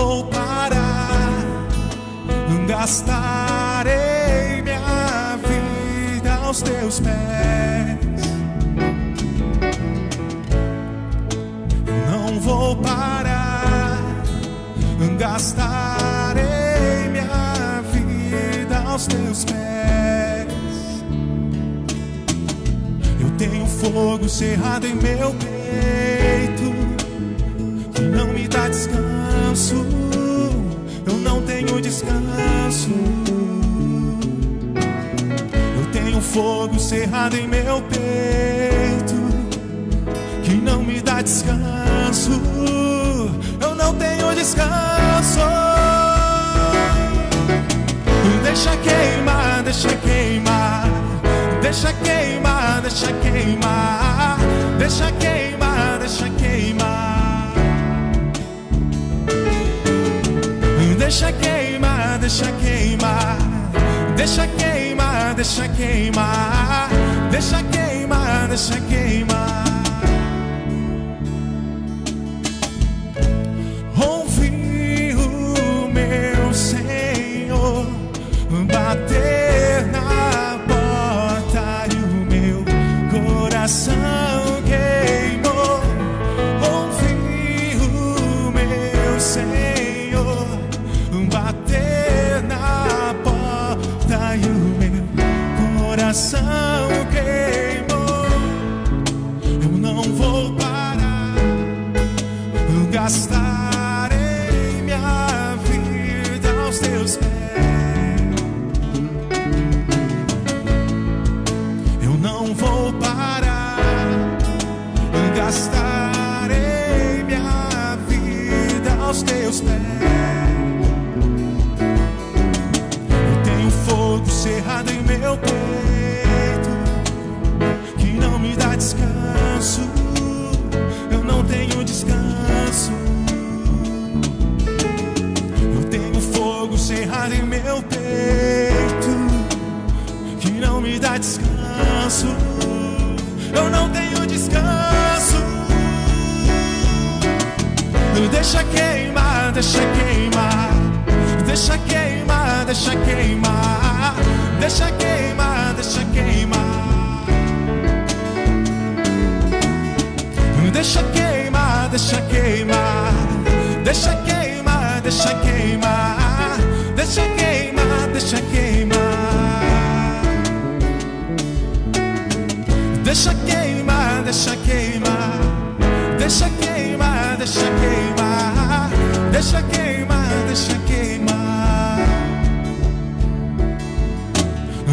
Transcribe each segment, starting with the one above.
vou parar, gastarei minha vida aos teus pés. Não vou parar, gastarei minha vida aos teus pés. Eu tenho fogo cerrado em meu peito, que não me dá descanso. Eu não tenho descanso. Eu tenho fogo cerrado em meu peito, que não me dá descanso. Eu não tenho descanso. Deixa queimar, deixa queimar, deixa queimar, deixa queimar, deixa queimar, deixa queimar. Deixa queimar, deixa queimar, deixa queimar, deixa queimar, deixa queimar, deixa queimar. Ouvi o meu Senhor bater na porta e o meu coração queimou. Ouvi o meu Senhor bater na porta e o meu coração queimou. Eu não vou parar, gastarei minha vida aos teus pés. Eu não vou parar, gastarei minha vida aos teus pés. Fogo cerrado em meu peito, que não me dá descanso. Eu não tenho descanso. Eu tenho fogo cerrado em meu peito, que não me dá descanso. Eu não tenho descanso. Deixa queimar, deixa queimar, deixa queimar, deixa queimar, deixa queimar, deixa queimar. Deixa queimar, deixa queimar, deixa queimar, deixa queimar, deixa queimar, deixa queimar. Deixa queimar, deixa queimar, deixa queimar, deixa queimar, deixa queimar, deixa queimar.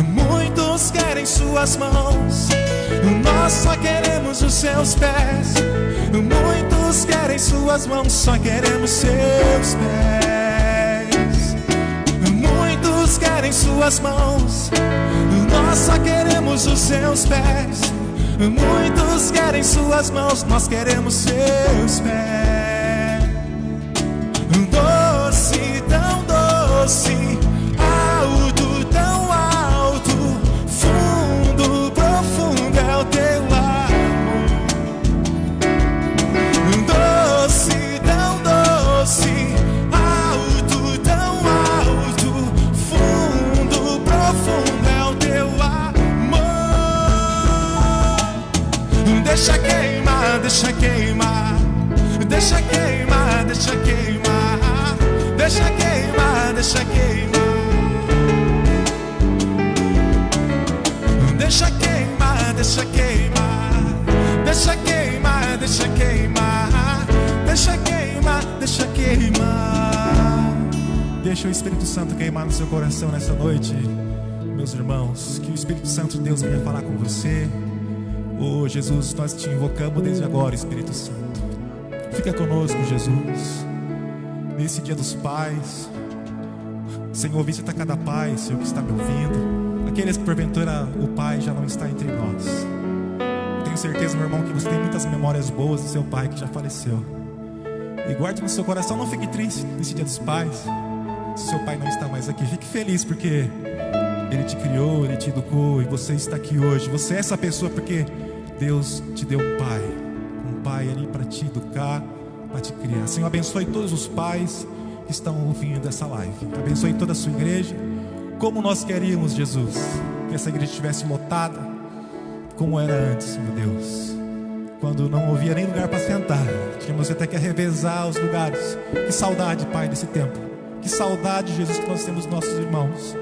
Muitos querem suas mãos, nós só queremos os seus pés. Muitos querem suas mãos, só queremos seus pés. Muitos querem suas mãos, nós só queremos os seus pés. Muitos querem suas mãos, nós queremos seus pés. Doce, tão doce, alto, tão alto, fundo, profundo é o teu amor. Doce, tão doce, alto, tão alto, fundo, profundo é o teu amor. Deixa queimar, deixa queimar, deixa queimar, deixa queimar, deixa queimar, deixa queimar. Deixa queimar, deixa queimar, deixa queimar, deixa queimar, deixa queimar, deixa queimar. Deixa o Espírito Santo queimar no seu coração nessa noite, meus irmãos. Que o Espírito Santo de Deus venha falar com você. Oh Jesus, nós te invocamos desde agora, Espírito Santo. Fica conosco, Jesus, nesse dia dos pais. Senhor, visita cada pai, Senhor, que está me ouvindo. Aqueles que porventura o pai já não está entre nós. Eu tenho certeza, meu irmão, que você tem muitas memórias boas do seu pai que já faleceu. E guarde no seu coração, não fique triste nesse dia dos pais. Se seu pai não está mais aqui, fique feliz, porque Ele te criou, Ele te educou, e você está aqui hoje. Você é essa pessoa porque Deus te deu um pai ali para te educar, para te criar. Senhor, abençoe todos os pais que estão ouvindo essa live. Abençoe toda a sua igreja. Como nós queríamos, Jesus, que essa igreja estivesse lotada, como era antes, meu Deus, quando não havia nem lugar para sentar, tínhamos até que revezar os lugares. Que saudade, Pai, desse tempo. Que saudade, Jesus, que nós temos dos nossos irmãos.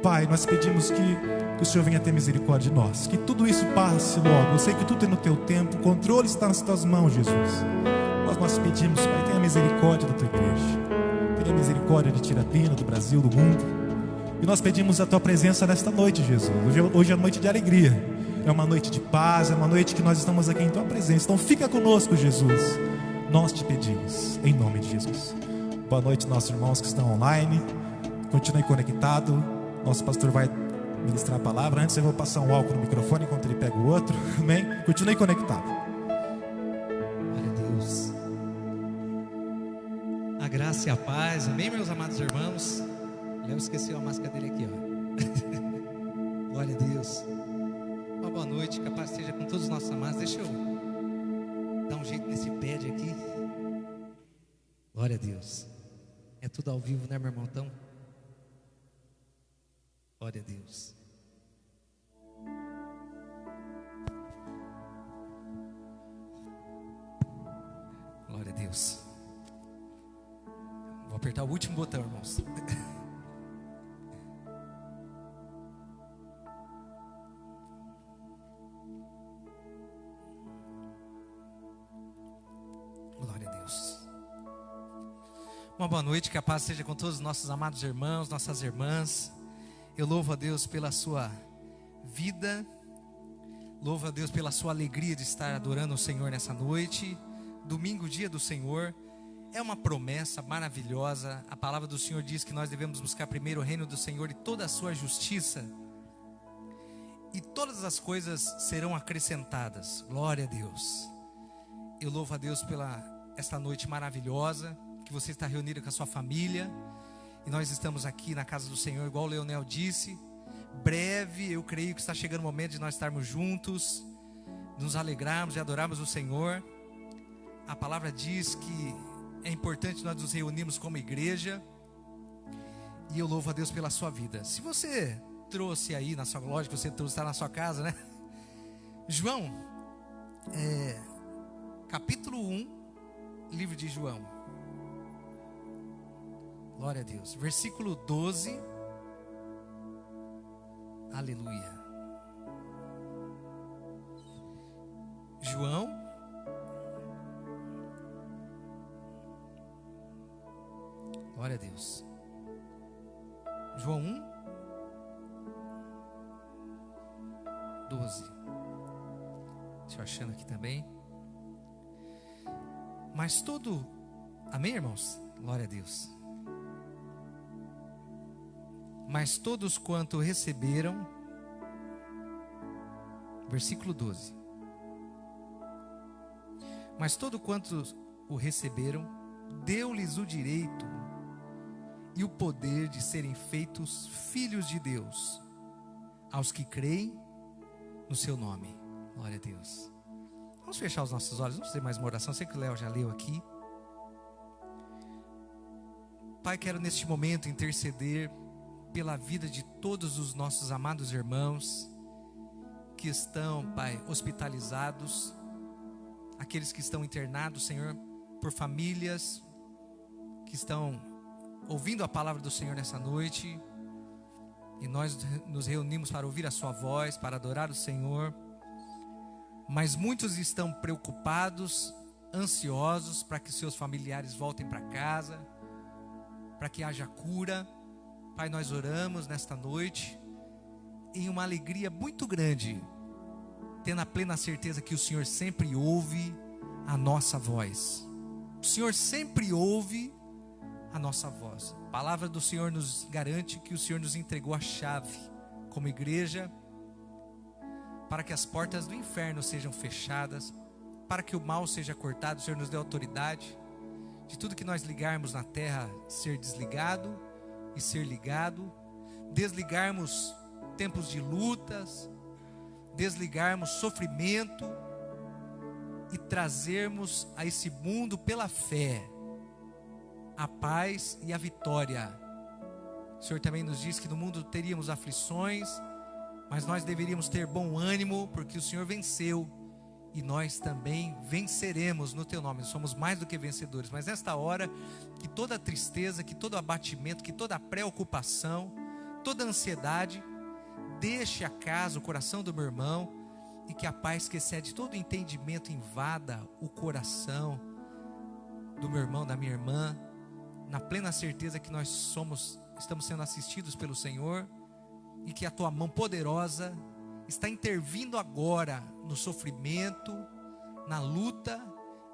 Pai, nós pedimos que o Senhor venha ter misericórdia de nós, que tudo isso passe logo. Eu sei que tudo é no teu tempo, o controle está nas tuas mãos, Jesus. Mas nós pedimos, Pai, tenha misericórdia da tua igreja, tenha misericórdia de Tirapina, do Brasil, do mundo. E nós pedimos a tua presença nesta noite, Jesus. Hoje é noite de alegria, é uma noite de paz, é uma noite que nós estamos aqui em tua presença. Então fica conosco, Jesus. Nós te pedimos, em nome de Jesus. Boa noite, nossos irmãos que estão online. Continue conectado. Nosso pastor vai ministrar a palavra. Antes eu vou passar um álcool no microfone enquanto ele pega o outro. Amém? Continue conectado. Glória a Deus. A graça e a paz. Amém, meus amados irmãos. Léo esqueceu a máscara dele aqui, ó. Glória a Deus. Uma boa noite, que a paz esteja com todos os nossos amados. Deixa eu dar um jeito nesse pad aqui. Glória a Deus. É tudo ao vivo, né, meu irmão? Então, glória a Deus. Glória a Deus. Vou apertar o último botão, irmãos. Glória a Deus. Uma boa noite, que a paz seja com todos os nossos amados irmãos, nossas irmãs. Eu louvo a Deus pela sua vida, louvo a Deus pela sua alegria de estar adorando o Senhor nessa noite. Domingo, dia do Senhor, é uma promessa maravilhosa. A palavra do Senhor diz que nós devemos buscar primeiro o reino do Senhor e toda a sua justiça, e todas as coisas serão acrescentadas. Glória a Deus. Eu louvo a Deus pela esta noite maravilhosa, que você está reunido com a sua família. E nós estamos aqui na casa do Senhor, igual o Leonel disse. Breve, eu creio que está chegando o momento de nós estarmos juntos, nos alegrarmos e adorarmos o Senhor. A palavra diz que é importante nós nos reunirmos como igreja. E eu louvo a Deus pela sua vida. Se você trouxe aí na sua loja, que você trouxe, está na sua casa, né? João, capítulo 1, livro de João. Glória a Deus. Versículo 12. Aleluia. João. Glória a Deus. João 1, 12. Deixa eu achando aqui também. Mas todo... Amém, irmãos? Glória a Deus. Mas todos quanto receberam, versículo 12. Mas todo quanto o receberam, deu-lhes o direito e o poder de serem feitos filhos de Deus, aos que creem no seu nome. Glória a Deus. Vamos fechar os nossos olhos, vamos fazer mais uma oração. Sei que o Léo já leu aqui. Pai, quero neste momento interceder pela vida de todos os nossos amados irmãos que estão, Pai, hospitalizados, aqueles que estão internados, Senhor, por famílias que estão ouvindo a palavra do Senhor nessa noite, e nós nos reunimos para ouvir a sua voz, para adorar o Senhor, mas muitos estão preocupados, ansiosos para que seus familiares voltem para casa, para que haja cura. Pai, nós oramos nesta noite em uma alegria muito grande, tendo a plena certeza que o Senhor sempre ouve a nossa voz. O Senhor sempre ouve a nossa voz. A palavra do Senhor nos garante que o Senhor nos entregou a chave como igreja, para que as portas do inferno sejam fechadas, para que o mal seja cortado. O Senhor nos deu autoridade de tudo que nós ligarmos na terra ser desligado e ser ligado, desligarmos tempos de lutas, desligarmos sofrimento e trazermos a esse mundo pela fé a paz e a vitória. O Senhor também nos diz que no mundo teríamos aflições, mas nós deveríamos ter bom ânimo, porque o Senhor venceu, e nós também venceremos no Teu nome. Somos mais do que vencedores. Mas nesta hora, que toda tristeza, que todo abatimento, que toda preocupação, toda ansiedade, deixe a casa, o coração do meu irmão, e que a paz que excede todo entendimento invada o coração do meu irmão, da minha irmã, na plena certeza que nós estamos sendo assistidos pelo Senhor, e que a Tua mão poderosa está intervindo agora no sofrimento, na luta,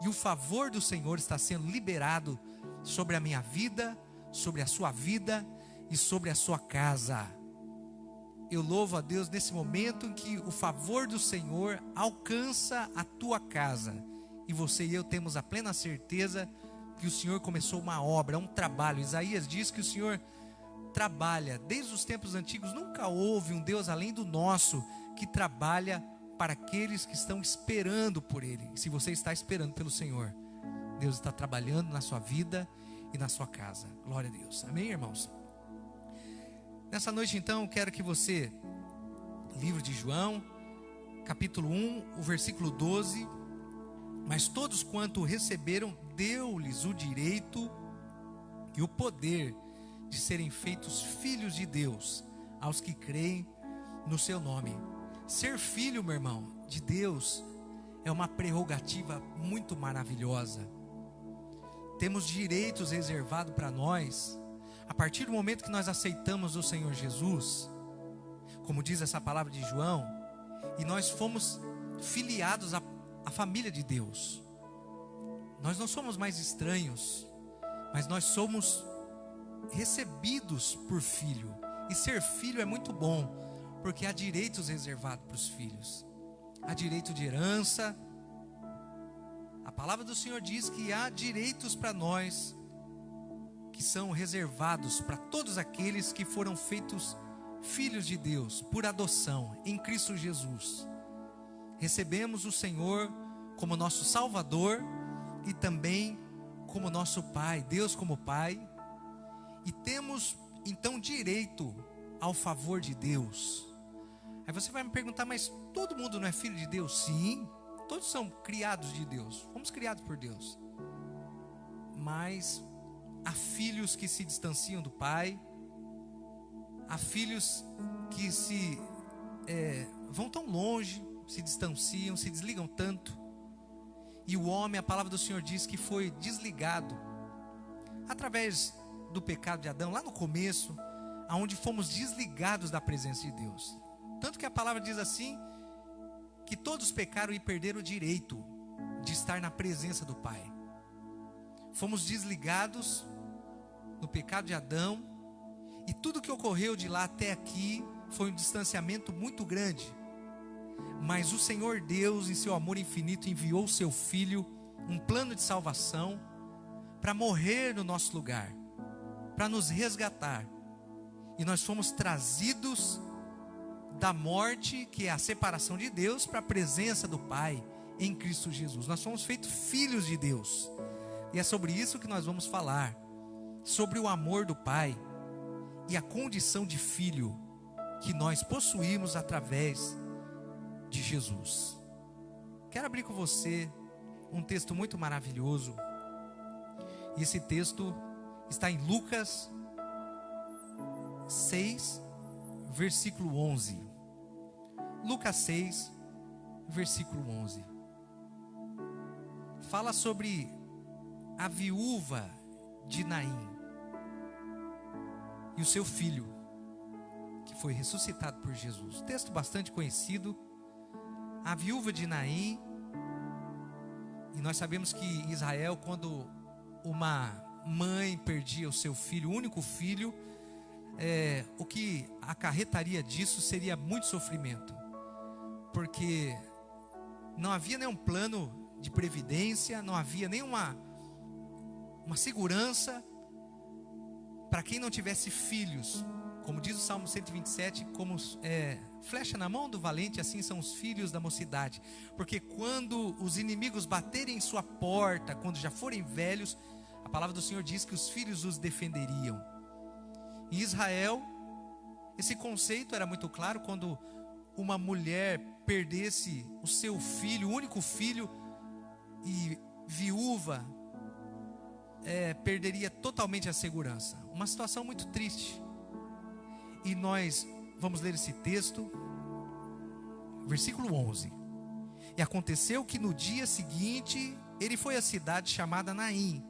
e o favor do Senhor está sendo liberado sobre a minha vida, sobre a sua vida e sobre a sua casa. Eu louvo a Deus nesse momento em que o favor do Senhor alcança a tua casa, e você e eu temos a plena certeza que o Senhor começou uma obra, um trabalho. Isaías diz que o Senhor trabalha desde os tempos antigos. Nunca houve um Deus além do nosso que trabalha para aqueles que estão esperando por Ele. E se você está esperando pelo Senhor, Deus está trabalhando na sua vida e na sua casa. Glória a Deus. Amém, irmãos? Nessa noite, então, quero que você, livro de João, capítulo 1, o versículo 12: mas todos quanto receberam, deu-lhes o direito e o poder de serem feitos filhos de Deus, aos que creem no seu nome. Ser filho, meu irmão, de Deus é uma prerrogativa muito maravilhosa. Temos direitos reservados para nós, a partir do momento que nós aceitamos o Senhor Jesus, como diz essa palavra de João, e nós fomos filiados à família de Deus. Nós não somos mais estranhos, mas nós somos recebidos por filho. E ser filho é muito bom, porque há direitos reservados para os filhos. Há direito de herança. A palavra do Senhor diz que há direitos para nós, que são reservados para todos aqueles que foram feitos filhos de Deus, por adoção, em Cristo Jesus. Recebemos o Senhor como nosso Salvador e também como nosso Pai, Deus como Pai. E temos então direito ao favor de Deus. Aí você vai me perguntar, mas todo mundo não é filho de Deus? Sim, todos são criados de Deus, fomos criados por Deus. Mas há filhos que se distanciam do Pai, há filhos que vão tão longe, se distanciam, se desligam tanto. E o homem, a palavra do Senhor diz que foi desligado através do pecado de Adão, lá no começo, aonde fomos desligados da presença de Deus. Tanto que a palavra diz assim, que todos pecaram e perderam o direito de estar na presença do Pai. Fomos desligados no pecado de Adão, e tudo que ocorreu de lá até aqui foi um distanciamento muito grande. Mas o Senhor Deus, em seu amor infinito, enviou o seu Filho, um plano de salvação, para morrer no nosso lugar, para nos resgatar. E nós fomos trazidos da morte, que é a separação de Deus, para a presença do Pai em Cristo Jesus. Nós fomos feitos filhos de Deus. E é sobre isso que nós vamos falar, sobre o amor do Pai e a condição de filho que nós possuímos através de Jesus. Quero abrir com você um texto muito maravilhoso. E esse texto está em Lucas 6, versículo 11. Lucas 6, versículo 11. Fala sobre a viúva de Naim e o seu filho, que foi ressuscitado por Jesus. Texto bastante conhecido. A viúva de Naim. E nós sabemos que em Israel, quando uma mãe perdia o seu filho, o único filho, o que acarretaria disso seria muito sofrimento, porque não havia nenhum plano de previdência, não havia nenhuma segurança para quem não tivesse filhos. Como diz o Salmo 127, como flecha na mão do valente, assim são os filhos da mocidade. Porque quando os inimigos baterem em sua porta, quando já forem velhos, a A palavra do Senhor diz que os filhos os defenderiam. Em Israel, esse conceito era muito claro. Quando uma mulher perdesse o seu filho, o único filho, e viúva, perderia totalmente a segurança. Uma situação muito triste. E nós vamos ler esse texto, versículo 11. E aconteceu que no dia seguinte, ele foi à cidade chamada Naim,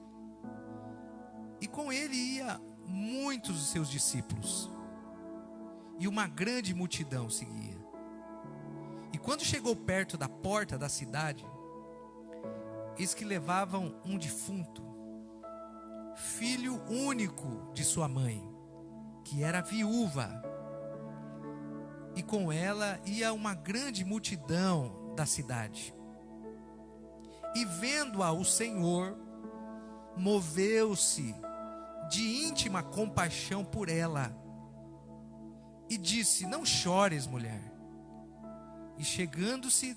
e com ele ia muitos dos seus discípulos, e uma grande multidão seguia. E quando chegou perto da porta da cidade, eis que levavam um defunto, filho único de sua mãe, que era viúva, e com ela ia uma grande multidão da cidade. E vendo-a, o Senhor moveu-se de íntima compaixão por ela, e disse: não chores, mulher. E chegando-se,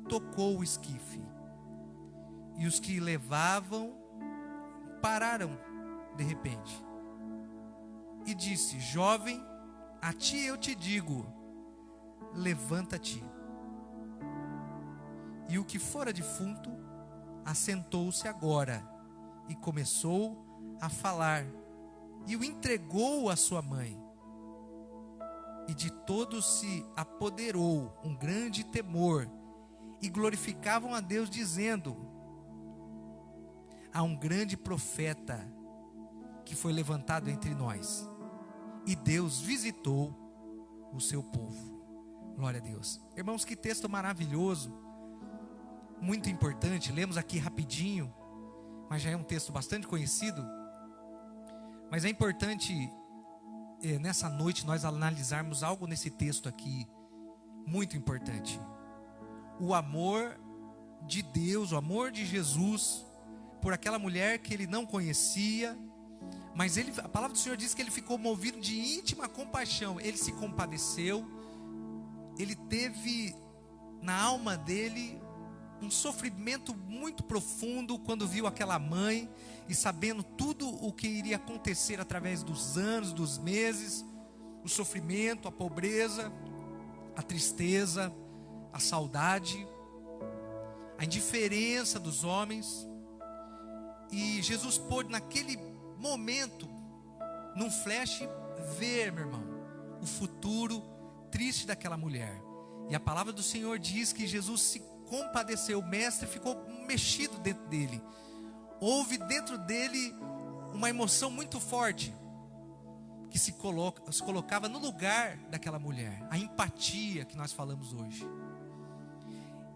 tocou o esquife, e os que levavam pararam de repente, e disse: jovem, a ti eu te digo, levanta-te. E o que fora defunto assentou-se agora, e começou a falar, e o entregou à sua mãe. E de todos se apoderou um grande temor, e glorificavam a Deus, dizendo: há um grande profeta que foi levantado entre nós, e Deus visitou o seu povo. Glória a Deus. Irmãos, que texto maravilhoso, muito importante. Lemos aqui rapidinho, mas já é um texto bastante conhecido. Mas é importante nessa noite nós analisarmos algo nesse texto aqui, muito importante. O amor de Deus, o amor de Jesus por aquela mulher que ele não conhecia, mas a palavra do Senhor diz que ele ficou movido de íntima compaixão. Ele se compadeceu, ele teve na alma dele um sofrimento muito profundo quando viu aquela mãe, e sabendo tudo o que iria acontecer através dos anos, dos meses, o sofrimento, a pobreza, a tristeza, a saudade, a indiferença dos homens. E Jesus pôde naquele momento, num flash, ver, meu irmão, o futuro triste daquela mulher. E a palavra do Senhor diz que Jesus se compadeceu. O mestre ficou mexido dentro dele. Houve dentro dele uma emoção muito forte, que se colocava no lugar daquela mulher. A empatia que nós falamos hoje.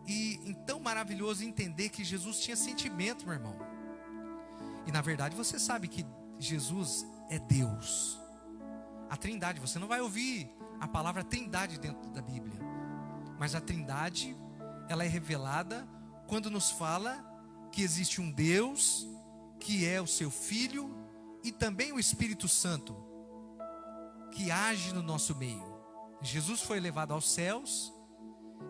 E então maravilhoso entender que Jesus tinha sentimento, meu irmão. E na verdade você sabe que Jesus é Deus. A Trindade, você não vai ouvir a palavra Trindade dentro da Bíblia, mas a Trindade, ela é revelada quando nos fala que existe um Deus, que é o seu Filho, e também o Espírito Santo, que age no nosso meio. Jesus foi levado aos céus,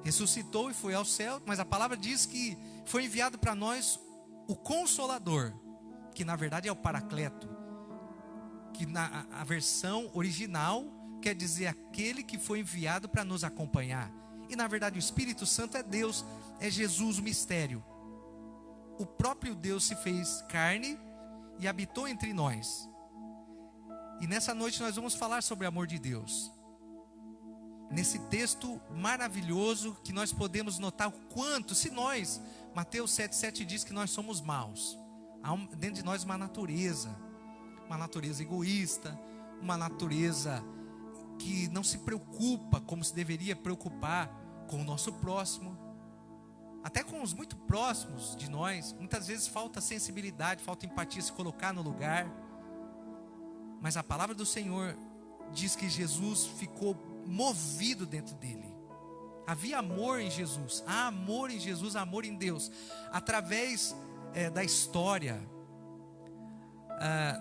ressuscitou e foi ao céu, mas a palavra diz que foi enviado para nós o Consolador, que na verdade é o Paracleto, que a versão original quer dizer aquele que foi enviado para nos acompanhar. E na verdade o Espírito Santo é Deus, é Jesus, o mistério. O próprio Deus se fez carne e habitou entre nós. E nessa noite nós vamos falar sobre o amor de Deus. Nesse texto maravilhoso que nós podemos notar o quanto, se nós, Mateus 7,7 diz que nós somos maus. Há dentro de nós uma natureza egoísta, uma natureza que não se preocupa como se deveria preocupar com o nosso próximo. Até com os muito próximos de nós, muitas vezes falta sensibilidade, falta empatia, se colocar no lugar. Mas a palavra do Senhor diz que Jesus ficou movido dentro dele. Havia amor em Jesus, há amor em Jesus, há amor em Deus. Através da história,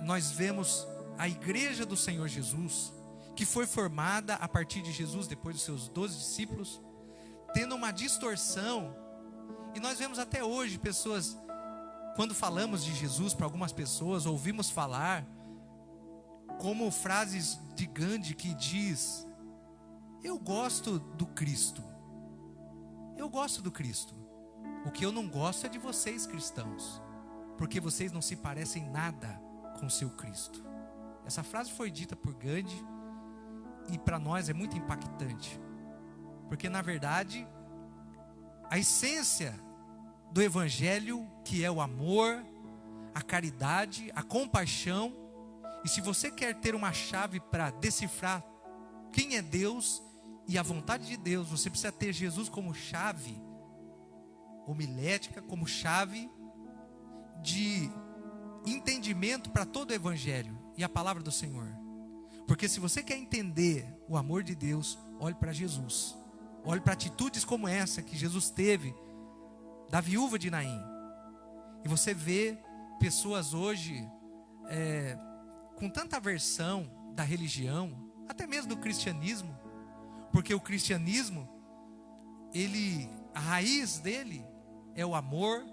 nós vemos a igreja do Senhor Jesus, que foi formada a partir de Jesus, depois dos seus 12 discípulos, tendo uma distorção. E nós vemos até hoje pessoas quando falamos de Jesus para algumas pessoas, ouvimos falar como frases de Gandhi que diz: eu gosto do Cristo. Eu gosto do Cristo. O que eu não gosto é de vocês, cristãos, porque vocês não se parecem nada com o seu Cristo. Essa frase foi dita por Gandhi e para nós é muito impactante, porque na verdade a essência do Evangelho, que é o amor, a caridade, a compaixão, e se você quer ter uma chave para decifrar quem é Deus e a vontade de Deus, você precisa ter Jesus como chave homilética, como chave de entendimento para todo o Evangelho e a palavra do Senhor. Porque se você quer entender o amor de Deus, olhe para Jesus. Olhe para atitudes como essa que Jesus teve da viúva de Naim. E você vê pessoas hoje com tanta aversão da religião, até mesmo do cristianismo, porque o cristianismo, a raiz dele é o amor,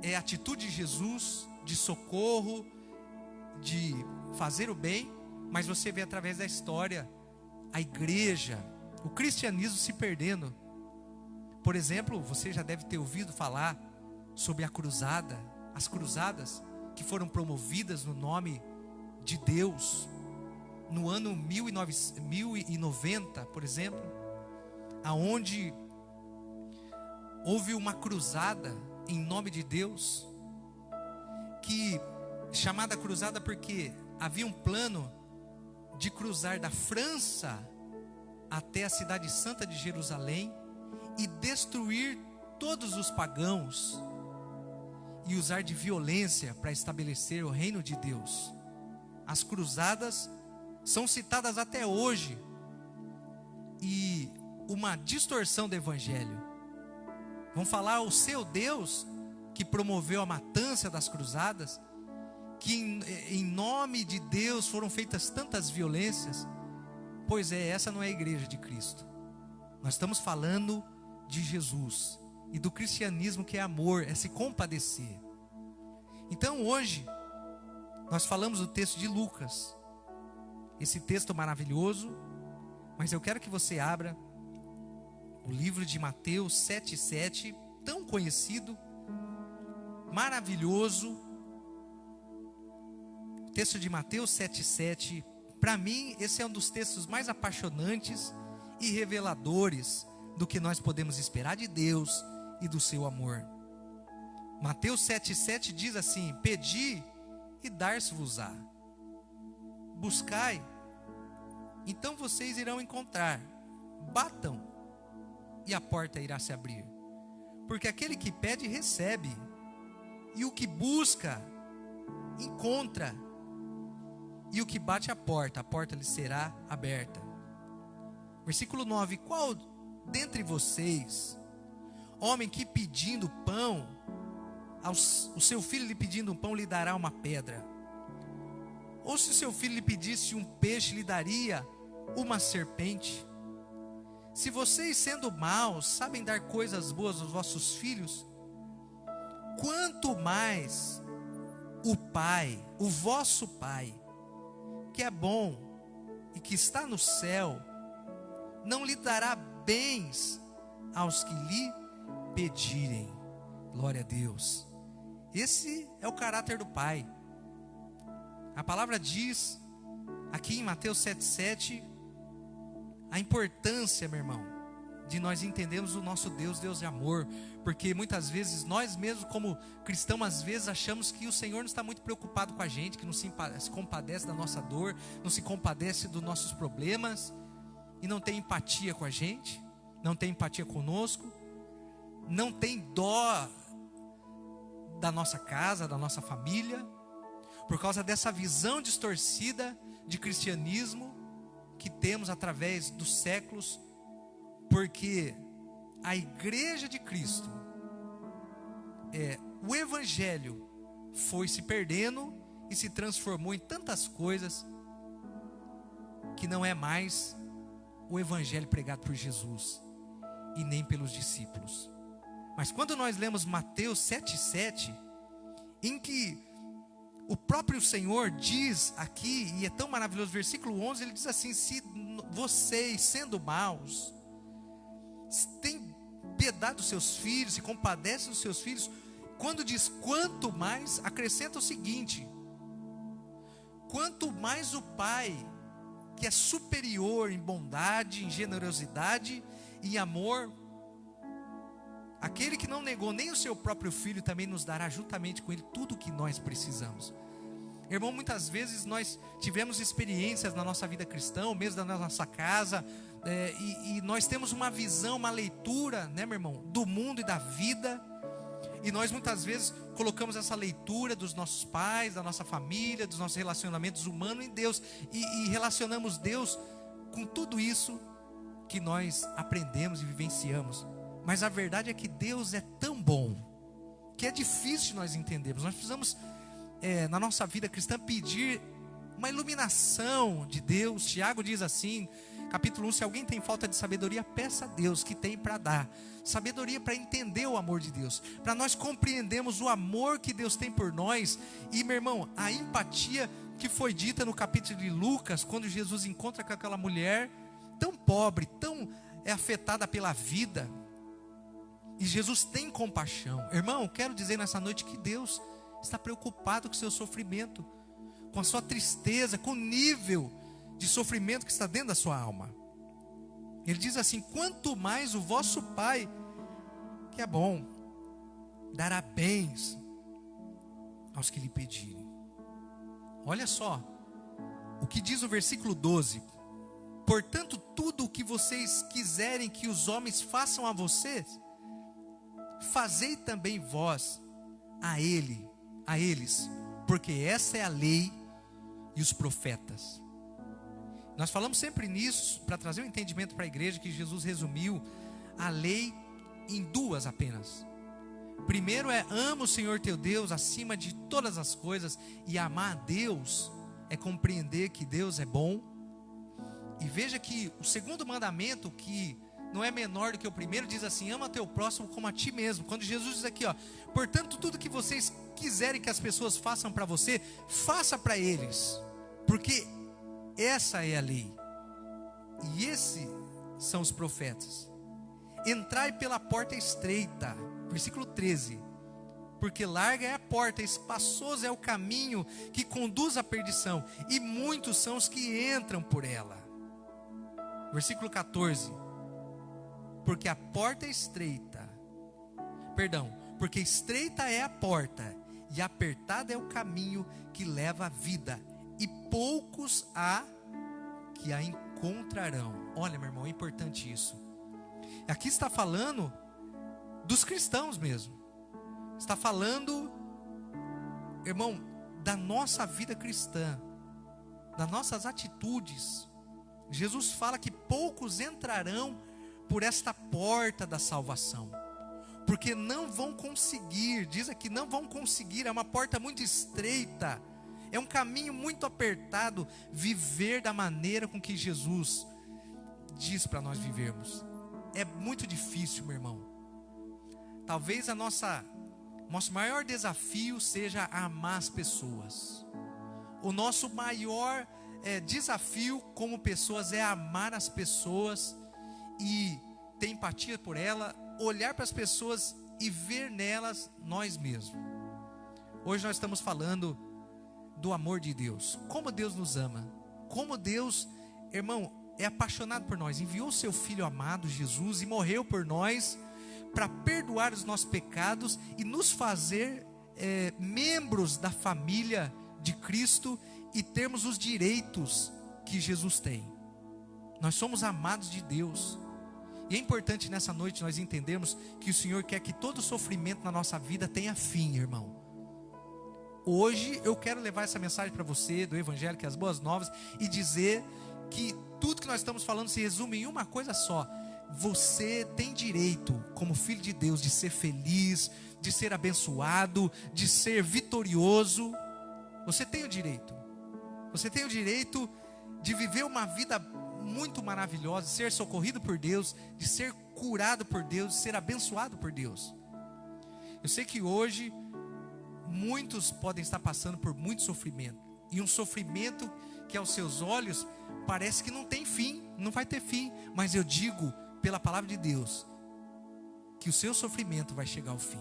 é a atitude de Jesus, de socorro, de fazer o bem. Mas você vê através da história a igreja, o cristianismo se perdendo. Por exemplo, você já deve ter ouvido falar sobre as cruzadas que foram promovidas no nome de Deus no ano 1090, por exemplo, aonde houve uma cruzada em nome de Deus, chamada cruzada porque havia um plano de cruzar da França até a cidade santa de Jerusalém e destruir todos os pagãos e usar de violência para estabelecer o reino de Deus. As cruzadas são citadas até hoje, e uma distorção do Evangelho. Vão falar o seu Deus que promoveu a matança das cruzadas, que em nome de Deus foram feitas tantas violências. Pois essa não é a igreja de Cristo. Nós estamos falando de Jesus e do cristianismo, que é amor, é se compadecer. Então hoje nós falamos do texto de Lucas, esse texto maravilhoso, mas eu quero que você abra o livro de Mateus 7,7, tão conhecido, maravilhoso. O texto de Mateus 7,7, para mim, esse é um dos textos mais apaixonantes e reveladores do que nós podemos esperar de Deus e do seu amor. Mateus 7,7 diz assim: pedi e dar-se-vos-á, buscai, então vocês irão encontrar, batam e a porta irá se abrir. Porque aquele que pede recebe, e o que busca encontra, e o que bate a porta lhe será aberta. Versículo 9: qual dentre vocês, homem que pedindo pão, o seu filho lhe pedindo um pão, lhe dará uma pedra? Ou se o seu filho lhe pedisse um peixe, lhe daria uma serpente? Se vocês, sendo maus, sabem dar coisas boas aos vossos filhos, quanto mais o Pai, o vosso Pai, que é bom e que está no céu, não lhe dará bens aos que lhe pedirem. Glória a Deus. Esse é o caráter do Pai. A palavra diz aqui em Mateus 7,7 a importância, meu irmão, de nós entendermos o nosso Deus, Deus de amor. Porque muitas vezes nós mesmos, como cristãos, às vezes achamos que o Senhor não está muito preocupado com a gente, que não se compadece da nossa dor, não se compadece dos nossos problemas, e não tem empatia com a gente, não tem empatia conosco, não tem dó da nossa casa, da nossa família, por causa dessa visão distorcida de cristianismo que temos através dos séculos. Porque a igreja de Cristo, o Evangelho foi se perdendo e se transformou em tantas coisas que não é mais o Evangelho pregado por Jesus e nem pelos discípulos. Mas quando nós lemos Mateus 7,7, em que o próprio Senhor diz aqui, e é tão maravilhoso, versículo 11, ele diz assim: se vocês, sendo maus, têm piedade dos seus filhos, se compadecem dos seus filhos, quando diz quanto mais, acrescenta o seguinte: quanto mais o Pai, que é superior em bondade, em generosidade e em amor, aquele que não negou nem o seu próprio filho, também nos dará juntamente com ele tudo o que nós precisamos. Irmão, muitas vezes nós tivemos experiências na nossa vida cristã, ou mesmo na nossa casa, e nós temos uma visão, uma leitura, né, meu irmão, do mundo e da vida, e nós muitas vezes colocamos essa leitura dos nossos pais, da nossa família, dos nossos relacionamentos humanos em Deus, e relacionamos Deus com tudo isso que nós aprendemos e vivenciamos. Mas a verdade é que Deus é tão bom, que é difícil nós entendermos. Nós precisamos, na nossa vida cristã, pedir uma iluminação de Deus. Tiago diz assim, capítulo 1, se alguém tem falta de sabedoria, peça a Deus, que tem para dar. Sabedoria para entender o amor de Deus, para nós compreendermos o amor que Deus tem por nós. E, meu irmão, a empatia que foi dita no capítulo de Lucas, quando Jesus encontra com aquela mulher tão pobre, tão afetada pela vida, e Jesus tem compaixão. Irmão, quero dizer nessa noite que Deus está preocupado com o seu sofrimento, com a sua tristeza, com o nível de sofrimento que está dentro da sua alma. Ele diz assim: quanto mais o vosso Pai, que é bom, dará bens aos que lhe pedirem. Olha só o que diz o versículo 12: portanto, tudo o que vocês quiserem que os homens façam a vocês, fazei também vós a eles, porque essa é a lei e os profetas. Nós falamos sempre nisso, para trazer um entendimento para a igreja, que Jesus resumiu a lei em duas apenas. Primeiro é: ama o Senhor teu Deus acima de todas as coisas, e amar a Deus é compreender que Deus é bom. E veja que o segundo mandamento, que não é menor do que o primeiro, diz assim: ama teu próximo como a ti mesmo. Quando Jesus diz aqui, portanto, tudo que vocês quiserem que as pessoas façam para você, faça para eles, porque essa é a lei, e esses são os profetas. Entrai pela porta estreita, versículo 13, porque larga é a porta, espaçoso é o caminho que conduz à perdição, e muitos são os que entram por ela. Versículo 14, porque a porta é estreita, porque estreita é a porta, e apertado é o caminho que leva à vida, e poucos há que a encontrarão. Olha, meu irmão, é importante isso. Aqui está falando dos cristãos mesmo. Está falando, irmão, da nossa vida cristã, das nossas atitudes. Jesus fala que poucos entrarão por esta porta da salvação, porque não vão conseguir, diz aqui, não vão conseguir, é uma porta muito estreita, é um caminho muito apertado, viver da maneira com que Jesus diz para nós vivermos. É muito difícil, meu irmão. Talvez nosso maior desafio seja amar as pessoas. O nosso maior desafio como pessoas é amar as pessoas e ter empatia por elas, olhar para as pessoas e ver nelas nós mesmos. Hoje nós estamos falando do amor de Deus, como Deus nos ama, como Deus, irmão, é apaixonado por nós, enviou o seu Filho amado Jesus e morreu por nós, para perdoar os nossos pecados e nos fazer membros da família de Cristo e termos os direitos que Jesus tem. Nós somos amados de Deus, e é importante nessa noite nós entendermos que o Senhor quer que todo sofrimento na nossa vida tenha fim, irmão. Hoje eu quero levar essa mensagem para você do Evangelho, que é as boas novas, e dizer que tudo que nós estamos falando se resume em uma coisa só: você tem direito, como filho de Deus, de ser feliz, de ser abençoado, de ser vitorioso. Você tem o direito. Você tem o direito de viver uma vida muito maravilhosa, de ser socorrido por Deus, de ser curado por Deus, de ser abençoado por Deus. Eu sei que hoje muitos podem estar passando por muito sofrimento, e um sofrimento que aos seus olhos parece que não tem fim, não vai ter fim, mas eu digo pela palavra de Deus que o seu sofrimento vai chegar ao fim,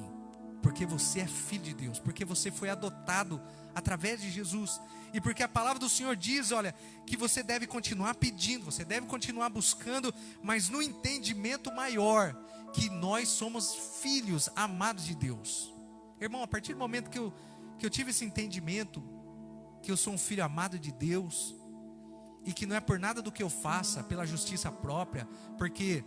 porque você é filho de Deus, porque você foi adotado através de Jesus, e porque a palavra do Senhor diz, olha, que você deve continuar pedindo, você deve continuar buscando, mas no entendimento maior, que nós somos filhos amados de Deus. Irmão, a partir do momento que eu tive esse entendimento, que eu sou um filho amado de Deus, e que não é por nada do que eu faça, pela justiça própria, porque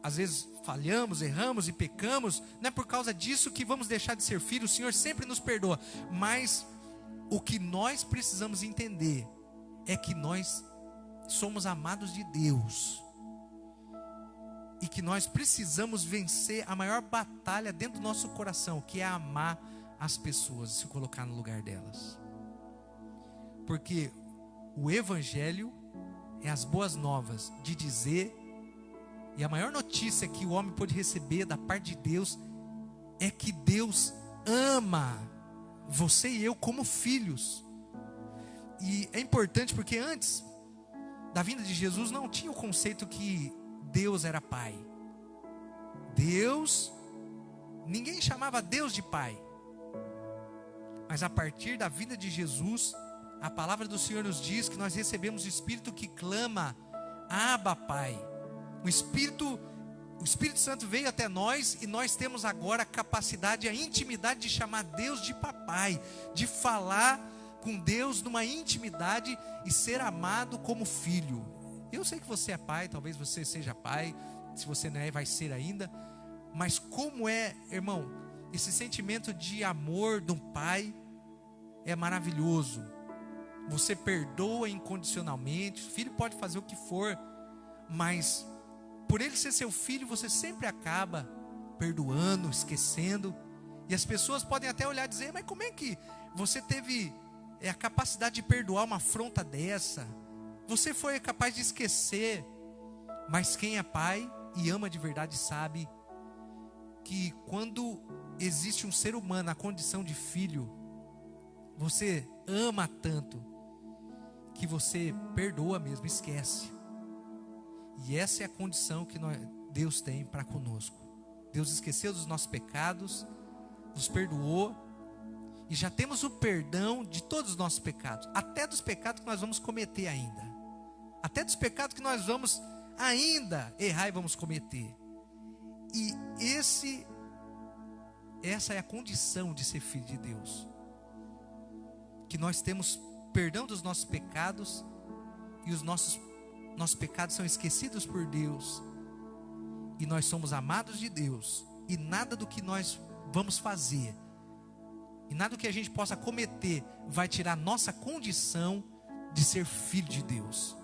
às vezes falhamos, erramos e pecamos, não é por causa disso que vamos deixar de ser filhos. O Senhor sempre nos perdoa, mas o que nós precisamos entender é que nós somos amados de Deus, e que nós precisamos vencer a maior batalha dentro do nosso coração, que é amar as pessoas e se colocar no lugar delas. Porque o Evangelho é as boas novas de dizer, e a maior notícia que o homem pode receber da parte de Deus é que Deus ama você e eu como filhos. E é importante porque antes da vinda de Jesus não tinha o conceito que Deus era pai. Deus, ninguém chamava Deus de pai. Mas a partir da vinda de Jesus, a palavra do Senhor nos diz que nós recebemos o Espírito que clama, Abba, Pai. O Espírito Santo veio até nós, e nós temos agora a capacidade, a intimidade de chamar Deus de papai, de falar com Deus numa intimidade e ser amado como filho. Eu sei que você é pai, talvez você seja pai, se você não é, vai ser ainda, mas como é, irmão, esse sentimento de amor de um pai é maravilhoso. Você perdoa incondicionalmente, o filho pode fazer o que for, mas por ele ser seu filho, você sempre acaba perdoando, esquecendo, e as pessoas podem até olhar e dizer, mas como é que você teve a capacidade de perdoar uma afronta dessa? Você foi capaz de esquecer. Mas quem é pai e ama de verdade sabe que quando existe um ser humano na condição de filho, você ama tanto que você perdoa mesmo, esquece. E essa é a condição que Deus tem para conosco. Deus esqueceu dos nossos pecados, nos perdoou, e já temos o perdão de todos os nossos pecados, até dos pecados que nós vamos cometer ainda, até dos pecados que nós vamos ainda errar e vamos cometer. E essa é a condição de ser filho de Deus, que nós temos perdão dos nossos pecados, e os nossos pecados são esquecidos por Deus, e nós somos amados de Deus, e nada do que nós vamos fazer, e nada do que a gente possa cometer vai tirar nossa condição de ser filho de Deus.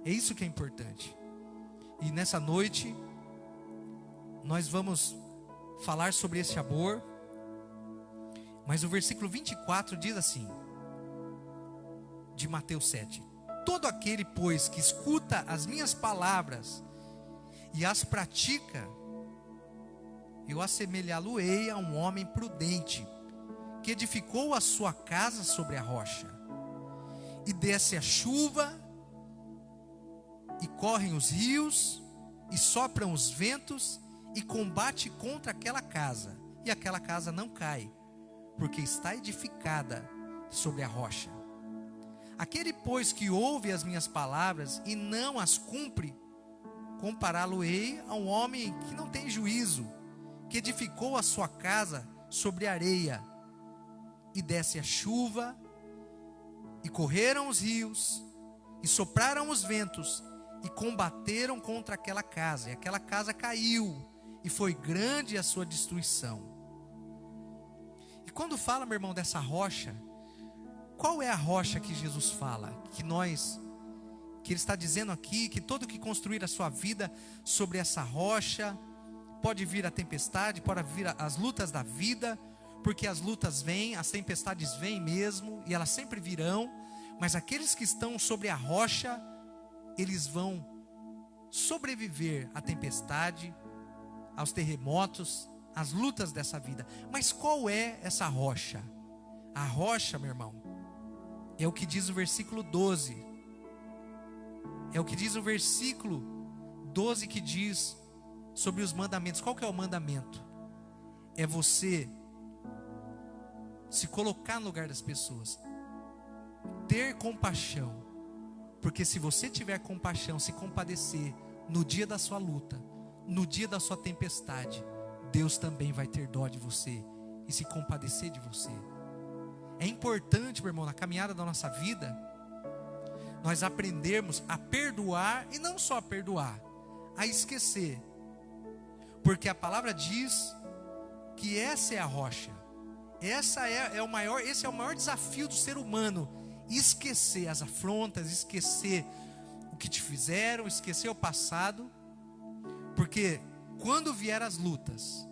É isso que é importante. E nessa noite nós vamos falar sobre esse amor, mas o versículo 24 diz assim, de Mateus 7: todo aquele, pois, que escuta as minhas palavras e as pratica, eu assemelhá-lo-ei a um homem prudente, que edificou a sua casa sobre a rocha. E desce a chuva, e correm os rios, e sopram os ventos, e combate contra aquela casa, e aquela casa não cai, porque está edificada sobre a rocha. Aquele, pois, que ouve as minhas palavras e não as cumpre, compará-lo-ei a um homem que não tem juízo, que edificou a sua casa sobre areia. E desce a chuva, e correram os rios, e sopraram os ventos, e combateram contra aquela casa, e aquela casa caiu, e foi grande a sua destruição. E quando fala, meu irmão, dessa rocha, qual é a rocha que Jesus fala? Que Ele está dizendo aqui, que todo que construir a sua vida sobre essa rocha, pode vir a tempestade, pode vir as lutas da vida, porque as lutas vêm, as tempestades vêm mesmo, e elas sempre virão, mas aqueles que estão sobre a rocha, eles vão sobreviver à tempestade, aos terremotos, as lutas dessa vida. Mas qual é essa rocha? A rocha, meu irmão, é o que diz o versículo 12. É o que diz o versículo 12 que diz sobre os mandamentos. Qual que é o mandamento? É você se colocar no lugar das pessoas, ter compaixão, porque se você tiver compaixão, se compadecer no dia da sua luta, no dia da sua tempestade, Deus também vai ter dó de você e se compadecer de você. É importante, meu irmão, na caminhada da nossa vida, nós aprendermos a perdoar, e não só a perdoar, a esquecer, porque a palavra diz que essa é a rocha. Esse é o maior desafio do ser humano: esquecer as afrontas, esquecer o que te fizeram, esquecer o passado, porque quando vier as lutas,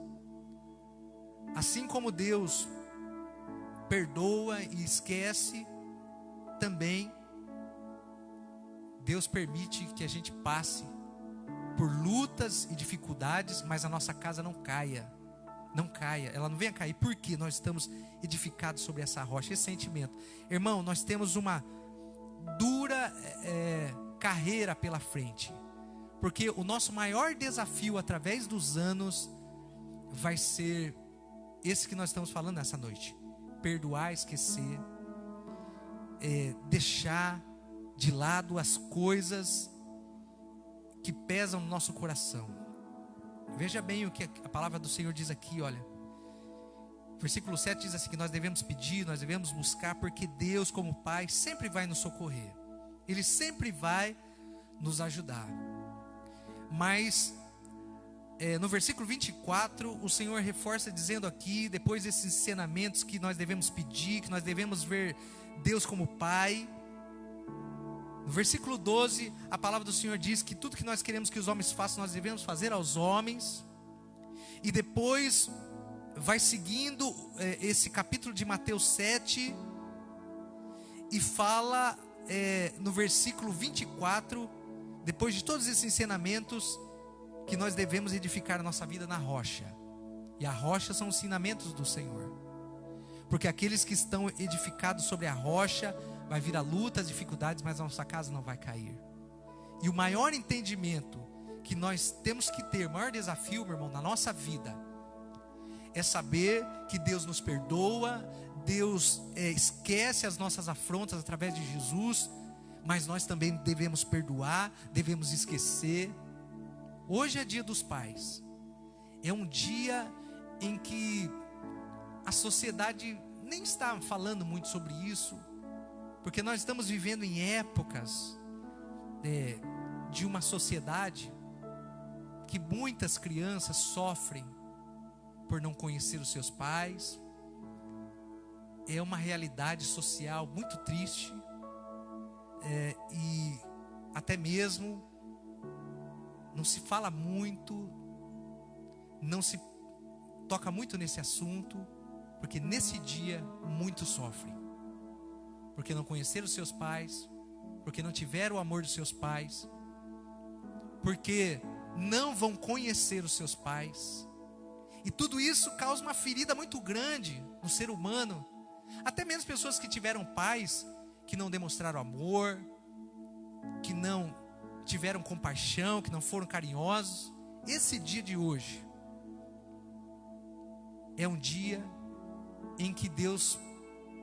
assim como Deus perdoa e esquece, também Deus permite que a gente passe por lutas e dificuldades, mas a nossa casa não caia. Não caia, ela não venha cair, porque nós estamos edificados sobre essa rocha, esse sentimento. Irmão, nós temos uma dura carreira pela frente, porque o nosso maior desafio através dos anos vai ser esse que nós estamos falando nessa noite: perdoar, esquecer, deixar de lado as coisas que pesam no nosso coração. Veja bem o que a palavra do Senhor diz aqui, olha. Versículo 7 diz assim, que nós devemos pedir, nós devemos buscar, porque Deus, como Pai, sempre vai nos socorrer. Ele sempre vai nos ajudar. Mas no versículo 24, o Senhor reforça dizendo aqui, depois desses ensinamentos, que nós devemos pedir, que nós devemos ver Deus como Pai. No versículo 12, a palavra do Senhor diz que tudo que nós queremos que os homens façam, nós devemos fazer aos homens. E depois vai seguindo esse capítulo de Mateus 7 e fala no versículo 24, depois de todos esses ensinamentos, que nós devemos edificar a nossa vida na rocha. E a rocha são os ensinamentos do Senhor, porque aqueles que estão edificados sobre a rocha, vai vir a luta, as dificuldades, mas a nossa casa não vai cair. E o maior entendimento que nós temos que ter, o maior desafio, meu irmão, na nossa vida, é saber que Deus nos perdoa, Deus esquece as nossas afrontas através de Jesus, mas nós também devemos perdoar, devemos esquecer. Hoje é dia dos pais, é um dia em que a sociedade nem está falando muito sobre isso, porque nós estamos vivendo em épocas de uma sociedade que muitas crianças sofrem por não conhecer os seus pais. É uma realidade social muito triste, e até mesmo não se fala muito, não se toca muito nesse assunto, porque nesse dia muitos sofrem, porque não conheceram os seus pais, porque não tiveram o amor dos seus pais, porque não vão conhecer os seus pais, e tudo isso causa uma ferida muito grande no ser humano. Até mesmo pessoas que tiveram pais que não demonstraram amor, que não tiveram compaixão, que não foram carinhosos. Esse dia de hoje é um dia em que Deus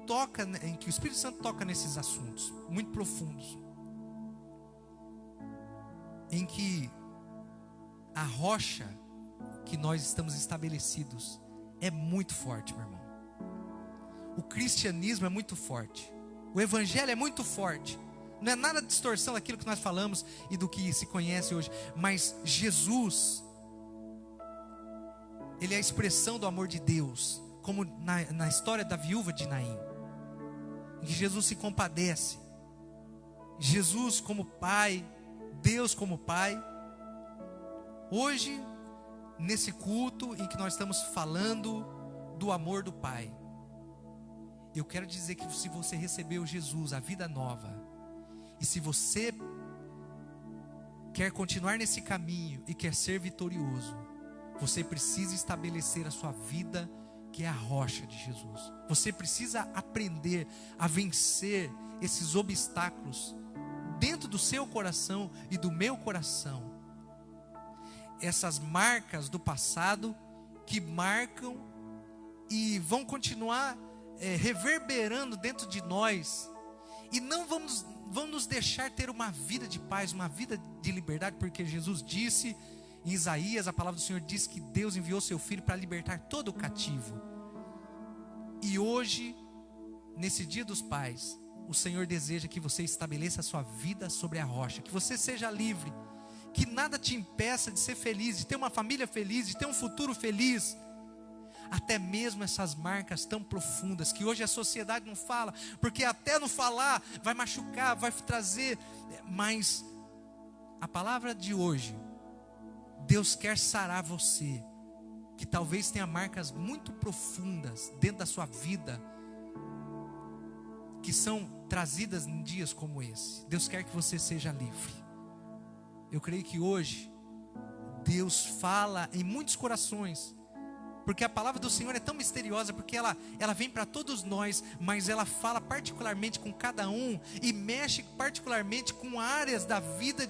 toca, em que o Espírito Santo toca nesses assuntos muito profundos, em que a rocha que nós estamos estabelecidos é muito forte, meu irmão. O cristianismo é muito forte, o evangelho é muito forte. Não é nada de distorção daquilo que nós falamos e do que se conhece hoje, mas Jesus, Ele é a expressão do amor de Deus, como na história da viúva de Naim, em que Jesus se compadece. Jesus como Pai, Deus como Pai. Hoje, nesse culto em que nós estamos falando do amor do Pai, eu quero dizer que se você recebeu Jesus, a vida nova, e se você quer continuar nesse caminho e quer ser vitorioso, você precisa estabelecer a sua vida, que é a rocha de Jesus. Você precisa aprender a vencer esses obstáculos dentro do seu coração e do meu coração. Essas marcas do passado que marcam e vão continuar reverberando dentro de nós, e não vão nos deixar ter uma vida de paz, uma vida de liberdade, porque Jesus disse em Isaías, a palavra do Senhor diz que Deus enviou seu Filho para libertar todo o cativo. E hoje, nesse dia dos pais, o Senhor deseja que você estabeleça a sua vida sobre a rocha, que você seja livre, que nada te impeça de ser feliz, de ter uma família feliz, de ter um futuro feliz. Até mesmo essas marcas tão profundas que hoje a sociedade não fala, porque até não falar vai machucar, vai trazer, mas a palavra de hoje, Deus quer sarar você, que talvez tenha marcas muito profundas dentro da sua vida, que são trazidas em dias como esse. Deus quer que você seja livre. Eu creio que hoje Deus fala em muitos corações, porque a palavra do Senhor é tão misteriosa, porque ela vem para todos nós, mas ela fala particularmente com cada um, e mexe particularmente com áreas da vida,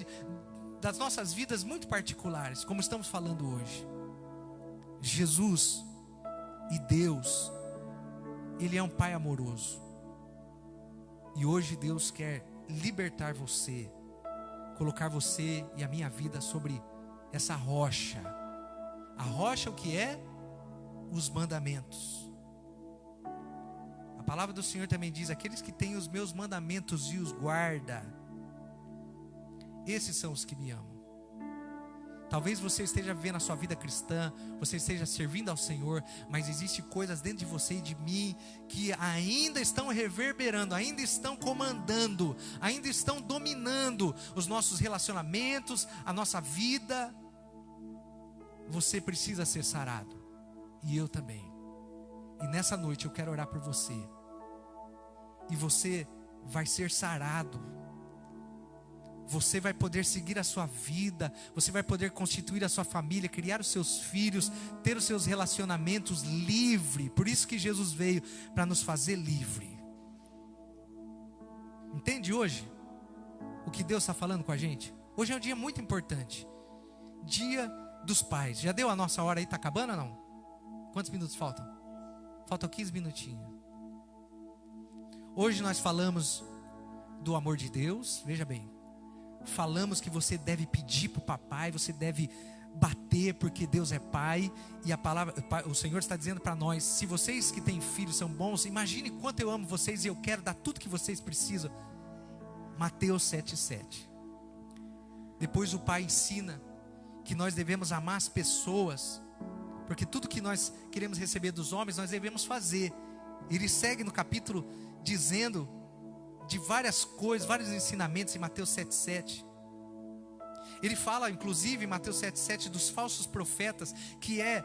das nossas vidas muito particulares, como estamos falando hoje. Jesus e Deus, Ele é um Pai amoroso, e hoje Deus quer libertar você, colocar você e a minha vida sobre essa rocha. A rocha, o que é? Os mandamentos. A palavra do Senhor também diz: aqueles que têm os meus mandamentos e os guarda, esses são os que me amam. Talvez você esteja vivendo a sua vida cristã, você esteja servindo ao Senhor, mas existem coisas dentro de você e de mim que ainda estão reverberando, ainda estão comandando, ainda estão dominando os nossos relacionamentos, a nossa vida. Você precisa ser sarado, e eu também. E nessa noite eu quero orar por você, e você vai ser sarado. Você vai poder seguir a sua vida, você vai poder constituir a sua família, criar os seus filhos, ter os seus relacionamentos livre. Por isso que Jesus veio, para nos fazer livre. Entende hoje o que Deus está falando com a gente? Hoje é um dia muito importante, Dia dos Pais. Já deu a nossa hora aí? Está acabando ou não? Quantos minutos faltam? Faltam 15 minutinhos. Hoje nós falamos do amor de Deus, veja bem. Falamos que você deve pedir para o papai, você deve bater porque Deus é pai. E a palavra, o Senhor está dizendo para nós: se vocês que têm filhos são bons, imagine quanto eu amo vocês e eu quero dar tudo que vocês precisam. Mateus 7,7. Depois o pai ensina que nós devemos amar as pessoas, porque tudo que nós queremos receber dos homens, nós devemos fazer. Ele segue no capítulo dizendo de várias coisas, vários ensinamentos em Mateus 7,7. Ele fala, inclusive, em Mateus 7,7, dos falsos profetas, que é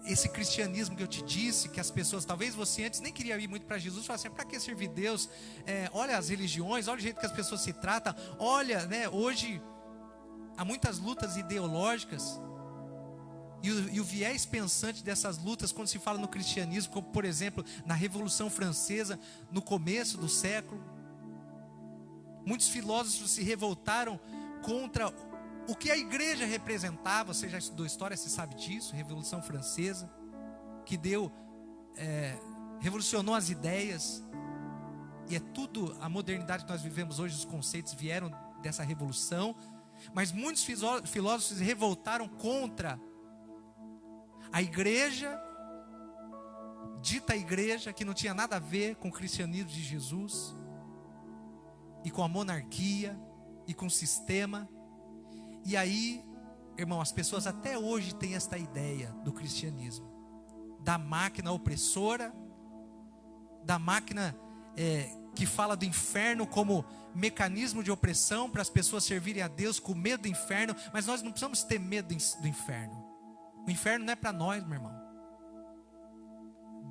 esse cristianismo que eu te disse, que as pessoas, talvez você antes nem queria ir muito para Jesus, fala assim: para que servir Deus? Olha as religiões, olha o jeito que as pessoas se tratam, olha, né, hoje há muitas lutas ideológicas, e o viés pensante dessas lutas, quando se fala no cristianismo, como por exemplo, na Revolução Francesa, no começo do século, muitos filósofos se revoltaram contra o que a igreja representava. Você já estudou história, você sabe disso. Revolução Francesa, que revolucionou as ideias, e é tudo a modernidade que nós vivemos hoje. Os conceitos vieram dessa revolução, mas muitos filósofos se revoltaram contra a igreja, dita igreja, que não tinha nada a ver com o cristianismo de Jesus, e com a monarquia, e com o sistema. E aí, irmão, as pessoas até hoje têm esta ideia do cristianismo, da máquina opressora, da máquina que fala do inferno como mecanismo de opressão, para as pessoas servirem a Deus com medo do inferno. Mas nós não precisamos ter medo do inferno. O inferno não é para nós, meu irmão.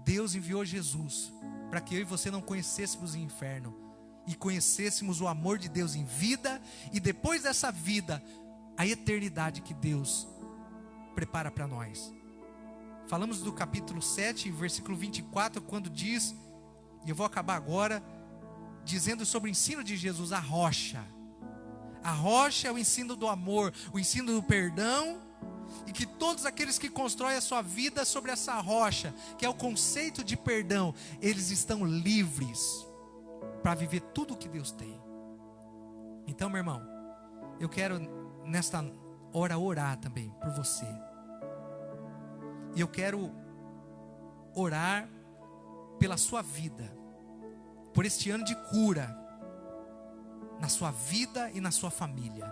Deus enviou Jesus para que eu e você não conhecêssemos o inferno, e conhecêssemos o amor de Deus em vida, e depois dessa vida, a eternidade que Deus prepara para nós. Falamos do capítulo 7, versículo 24, quando diz, e eu vou acabar agora, dizendo sobre o ensino de Jesus, a rocha. A rocha é o ensino do amor, o ensino do perdão, e que todos aqueles que constroem a sua vida sobre essa rocha, que é o conceito de perdão, eles estão livres para viver tudo o que Deus tem. Então, meu irmão, eu quero nesta hora orar também por você. E eu quero orar pela sua vida, por este ano de cura, na sua vida e na sua família.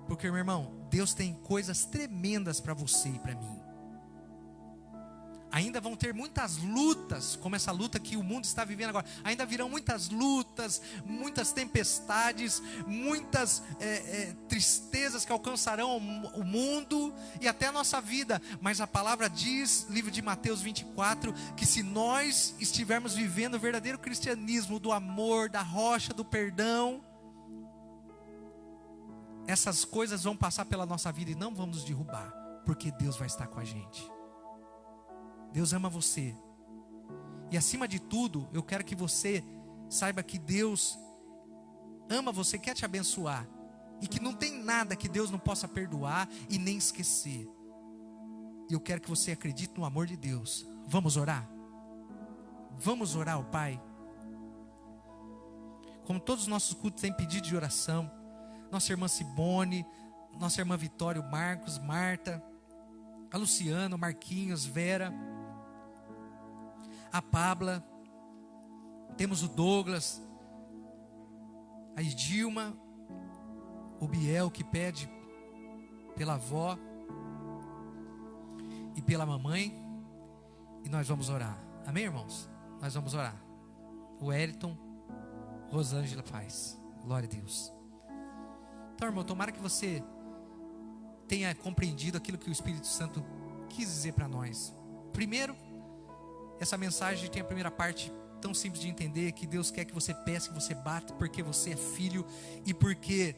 Porque, meu irmão, Deus tem coisas tremendas para você e para mim. Ainda vão ter muitas lutas, como essa luta que o mundo está vivendo agora. Ainda virão muitas lutas, muitas tempestades, muitas tristezas que alcançarão o mundo e até a nossa vida. Mas a palavra diz, livro de Mateus 24, que se nós estivermos vivendo o verdadeiro cristianismo do amor, da rocha, do perdão, essas coisas vão passar pela nossa vida e não vamos nos derrubar, porque Deus vai estar com a gente. Deus ama você. E acima de tudo, eu quero que você saiba que Deus ama você, quer te abençoar. E que não tem nada que Deus não possa perdoar e nem esquecer. E eu quero que você acredite no amor de Deus. Vamos orar? Vamos orar ao Pai. Como todos os nossos cultos têm pedido de oração, nossa irmã Simone, nossa irmã Vitória, o Marcos, Marta, a Luciana, o Marquinhos, Vera, a Pabla, temos o Douglas, a Edilma, o Biel que pede pela avó e pela mamãe, e nós vamos orar, amém, irmãos? Nós vamos orar. O Wellington, Rosângela faz, glória a Deus. Então, irmão, tomara que você tenha compreendido aquilo que o Espírito Santo quis dizer para nós. Primeiro, essa mensagem tem a primeira parte tão simples de entender, que Deus quer que você peça, que você bata, porque você é filho e porque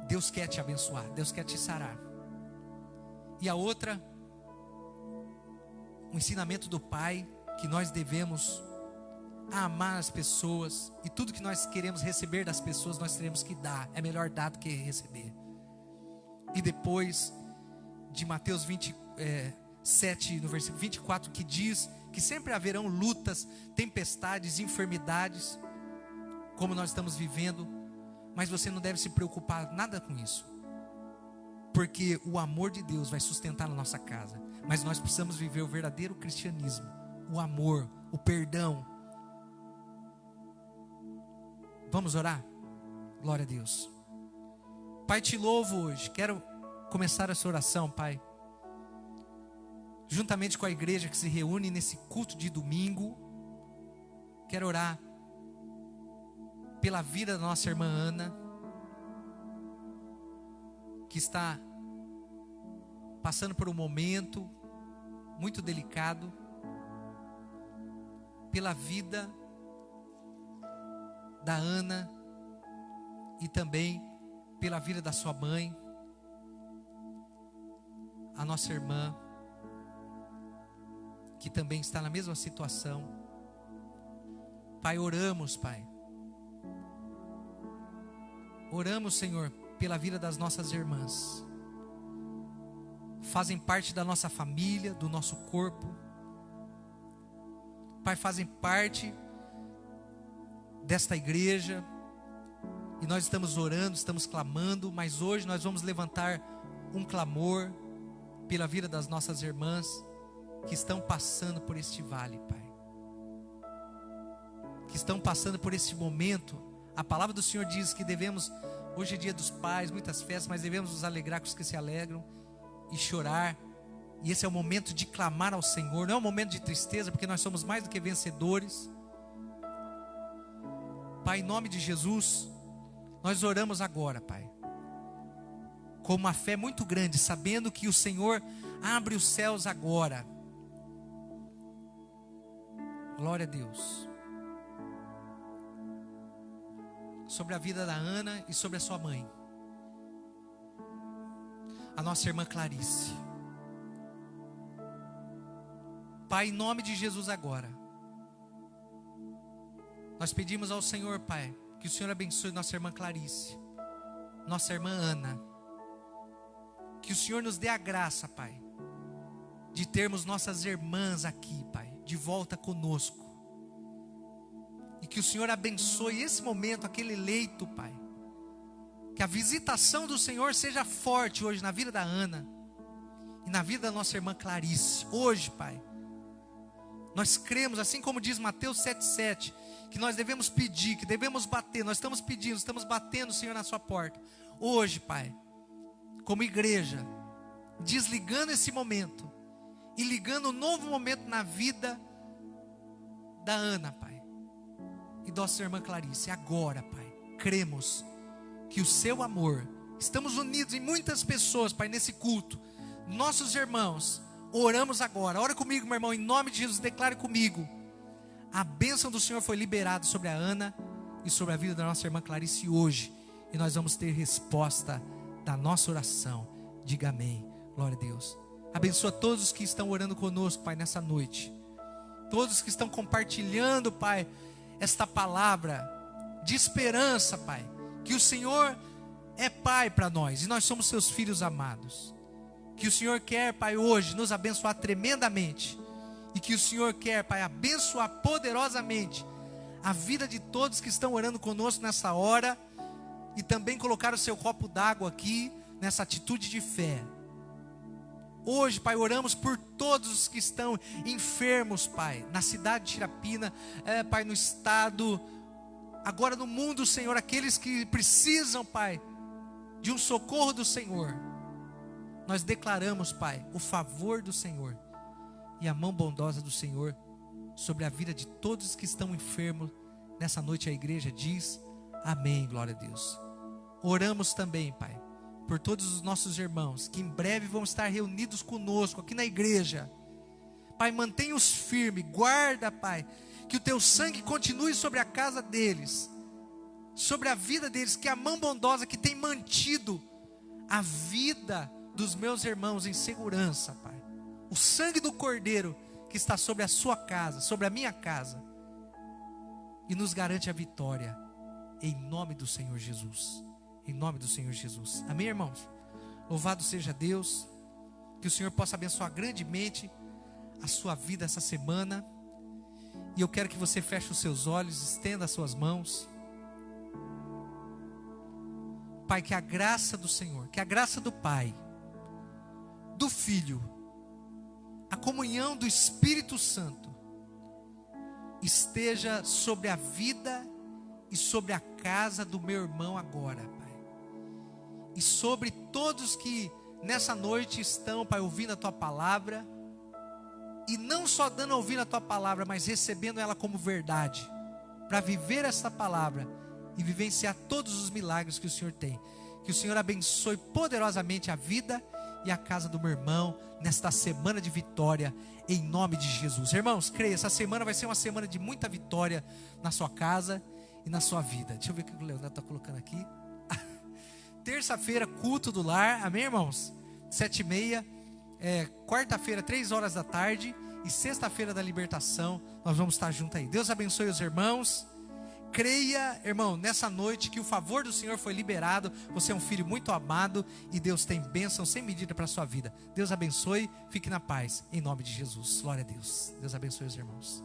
Deus quer te abençoar, Deus quer te sarar. E a outra, o ensinamento do Pai, que nós devemos amar as pessoas, e tudo que nós queremos receber das pessoas, nós teremos que dar. É melhor dar do que receber. E depois de Mateus 27, no versículo 24, que diz que sempre haverão lutas, tempestades, enfermidades, como nós estamos vivendo, mas você não deve se preocupar nada com isso, porque o amor de Deus vai sustentar na nossa casa. Mas nós precisamos viver o verdadeiro cristianismo, o amor, o perdão. Vamos orar? Glória a Deus. Pai, te louvo hoje. Quero começar essa oração, Pai, juntamente com a igreja que se reúne nesse culto de domingo. Quero orar pela vida da nossa irmã Ana, que está passando por um momento muito delicado, pela vida da Ana e também pela vida da sua mãe, a nossa irmã, que também está na mesma situação. Pai, oramos, Pai. Oramos, Senhor, pela vida das nossas irmãs. Fazem parte da nossa família, do nosso corpo. Pai, fazem parte desta igreja. E nós estamos orando, estamos clamando, mas hoje nós vamos levantar um clamor pela vida das nossas irmãs que estão passando por este vale, Pai. Que estão passando por este momento. A palavra do Senhor diz que devemos, hoje é dia dos pais, muitas festas, mas devemos nos alegrar com os que se alegram e chorar. E esse é o momento de clamar ao Senhor, não é um momento de tristeza, porque nós somos mais do que vencedores. Pai, em nome de Jesus, nós oramos agora, Pai, com uma fé muito grande, sabendo que o Senhor abre os céus agora. Glória a Deus. Sobre a vida da Ana e sobre a sua mãe. a nossa irmã Clarice. Pai, em nome de Jesus agora, nós pedimos ao Senhor, Pai, que o Senhor abençoe nossa irmã Clarice, nossa irmã Ana. Que o Senhor nos dê a graça, Pai, de termos nossas irmãs aqui, Pai, de volta conosco. E que o Senhor abençoe esse momento, aquele leito, Pai. Que a visitação do Senhor seja forte hoje na vida da Ana e na vida da nossa irmã Clarice. Hoje, Pai, nós cremos, assim como diz Mateus 7,7, que nós devemos pedir, que devemos bater. Nós estamos pedindo, estamos batendo, Senhor, na sua porta. Hoje, Pai, como igreja, desligando esse momento e ligando um novo momento na vida da Ana, Pai, e da nossa irmã Clarice. Agora, Pai, cremos que o seu amor, estamos unidos em muitas pessoas, Pai, nesse culto, nossos irmãos, oramos agora. Ora comigo, meu irmão, em nome de Jesus, declare comigo: a bênção do Senhor foi liberada sobre a Ana e sobre a vida da nossa irmã Clarice hoje, e nós vamos ter resposta da nossa oração. Diga amém. Glória a Deus. Abençoa todos os que estão orando conosco, Pai, nessa noite. Todos que estão compartilhando, Pai, esta palavra de esperança, Pai. Que o Senhor é Pai para nós e nós somos seus filhos amados. Que o Senhor quer, Pai, hoje nos abençoar tremendamente. E que o Senhor quer, Pai, abençoar poderosamente a vida de todos que estão orando conosco nessa hora. E também colocar o seu copo d'água aqui, nessa atitude de fé. Hoje, Pai, oramos por todos os que estão enfermos, Pai, na cidade de Tirapina, Pai, no estado, agora no mundo, Senhor, aqueles que precisam, Pai, de um socorro do Senhor. Nós declaramos, Pai, o favor do Senhor e a mão bondosa do Senhor sobre a vida de todos que estão enfermos. Nessa noite a igreja diz amém, glória a Deus. Oramos também, Pai, por todos os nossos irmãos que em breve vão estar reunidos conosco aqui na igreja. Pai, mantenha-os firmes, guarda, Pai, que o teu sangue continue sobre a casa deles, sobre a vida deles, que a mão bondosa que tem mantido a vida dos meus irmãos em segurança, Pai, o sangue do Cordeiro que está sobre a sua casa, sobre a minha casa, e nos garante a vitória, em nome do Senhor Jesus. Em nome do Senhor Jesus. Amém, irmãos? Louvado seja Deus. Que o Senhor possa abençoar grandemente a sua vida essa semana. E eu quero que você feche os seus olhos, estenda as suas mãos. Pai, que a graça do Senhor, que a graça do Pai, do Filho, a comunhão do Espírito Santo esteja sobre a vida e sobre a casa do meu irmão agora, Pai. E sobre todos que nessa noite estão, Pai, ouvindo a Tua palavra. E não só dando a ouvir a Tua palavra, mas recebendo ela como verdade. Para viver essa palavra e vivenciar todos os milagres que o Senhor tem. Que o Senhor abençoe poderosamente a vida e a casa do meu irmão nesta semana de vitória, em nome de Jesus. Irmãos, creia, essa semana vai ser uma semana de muita vitória na sua casa e na sua vida. Deixa eu ver o que o Leonardo está colocando aqui. Terça-feira, culto do lar, amém, irmãos? 7h30, quarta-feira, 3 horas da tarde, e sexta-feira da libertação, nós vamos estar juntos aí. Deus abençoe os irmãos. Creia, irmão, nessa noite que o favor do Senhor foi liberado. Você é um filho muito amado e Deus tem bênção sem medida para a sua vida. Deus abençoe, fique na paz, em nome de Jesus. Glória a Deus. Deus abençoe os irmãos.